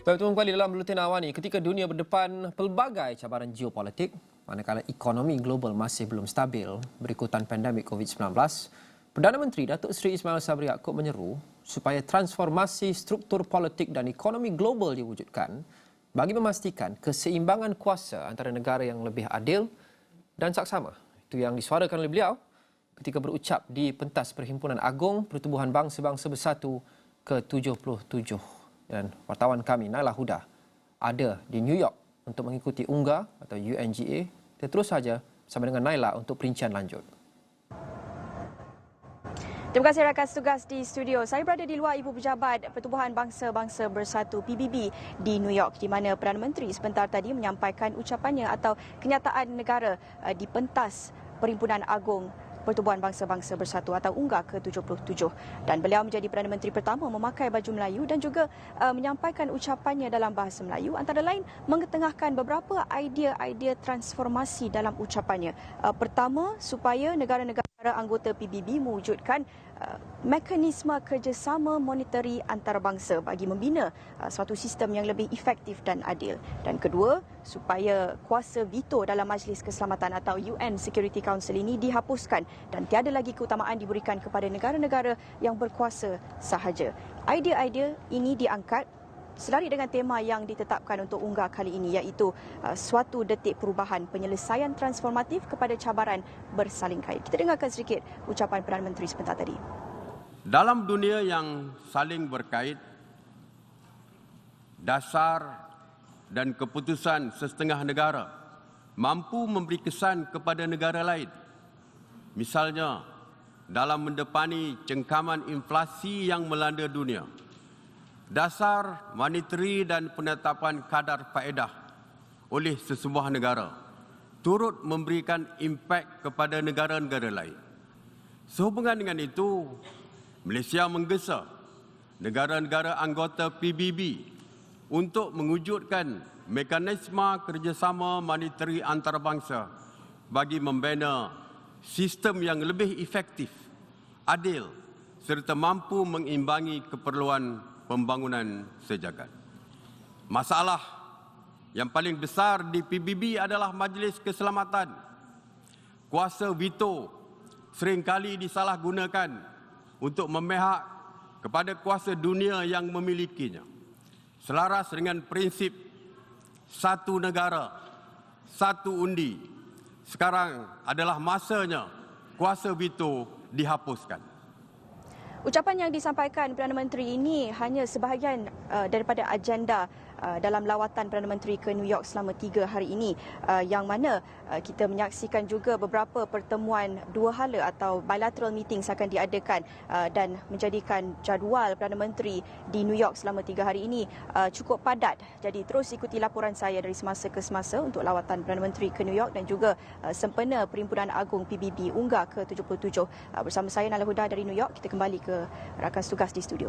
Bertemu kembali dalam Buletin Awal ini ketika dunia berdepan pelbagai cabaran geopolitik, manakala ekonomi global masih belum stabil berikutan pandemik COVID-19, Perdana Menteri Datuk Seri Ismail Sabri Yaakob menyeru supaya transformasi struktur politik dan ekonomi global diwujudkan bagi memastikan keseimbangan kuasa antara negara yang lebih adil dan saksama. Itu yang disuarakan oleh beliau ketika berucap di pentas Perhimpunan Agung Pertubuhan Bangsa-Bangsa Bersatu ke-77. Dan wartawan kami Naila Huda ada di New York untuk mengikuti UNGA atau UNGA. Kita terus saja bersama dengan Naila untuk perincian lanjut. Terima kasih rakan tugas di studio. Saya berada di luar Ibu Pejabat Pertubuhan Bangsa-Bangsa Bersatu PBB di New York, di mana Perdana Menteri sebentar tadi menyampaikan ucapannya atau kenyataan negara di pentas Perhimpunan Agung Pertubuhan Bangsa-Bangsa Bersatu atau UNGA ke-77, dan beliau menjadi Perdana Menteri pertama memakai baju Melayu dan juga menyampaikan ucapannya dalam bahasa Melayu, antara lain mengetengahkan beberapa idea-idea transformasi dalam ucapannya. Pertama, supaya negara-negara anggota PBB mewujudkan mekanisme kerjasama monetari antarabangsa bagi membina suatu sistem yang lebih efektif dan adil. Dan kedua, supaya kuasa veto dalam Majlis Keselamatan atau UN Security Council ini dihapuskan dan tiada lagi keutamaan diberikan kepada negara-negara yang berkuasa sahaja. Idea-idea ini diangkat selari dengan tema yang ditetapkan untuk UNGA kali ini, iaitu suatu detik perubahan, penyelesaian transformatif kepada cabaran bersaling kait. Kita dengarkan sedikit ucapan Perdana Menteri sebentar tadi. Dalam dunia yang saling berkait, dasar dan keputusan sesetengah negara mampu memberi kesan kepada negara lain. Misalnya, dalam mendepani cengkaman inflasi yang melanda dunia, dasar monetari dan penetapan kadar faedah oleh sesebuah negara turut memberikan impak kepada negara-negara lain. Sehubungan dengan itu, Malaysia menggesa negara-negara anggota PBB untuk mewujudkan mekanisme kerjasama monetari antarabangsa bagi membina sistem yang lebih efektif, adil serta mampu mengimbangi keperluan pembangunan sejagat. Masalah yang paling besar di PBB adalah Majlis Keselamatan. Kuasa veto seringkali disalahgunakan untuk memihak kepada kuasa dunia yang memilikinya. Selaras dengan prinsip satu negara, satu undi, sekarang adalah masanya kuasa veto dihapuskan. Ucapan yang disampaikan Perdana Menteri ini hanya sebahagian daripada agenda dalam lawatan Perdana Menteri ke New York selama 3 hari ini, yang mana kita menyaksikan juga beberapa pertemuan dua hala atau bilateral meetings akan diadakan, dan menjadikan jadual Perdana Menteri di New York selama 3 hari ini cukup padat. Jadi terus ikuti laporan saya dari semasa ke semasa untuk lawatan Perdana Menteri ke New York dan juga sempena Perhimpunan Agung PBB UNGA ke-77. Bersama saya Naila Huda dari New York, kita kembali ke rakan tugas di studio.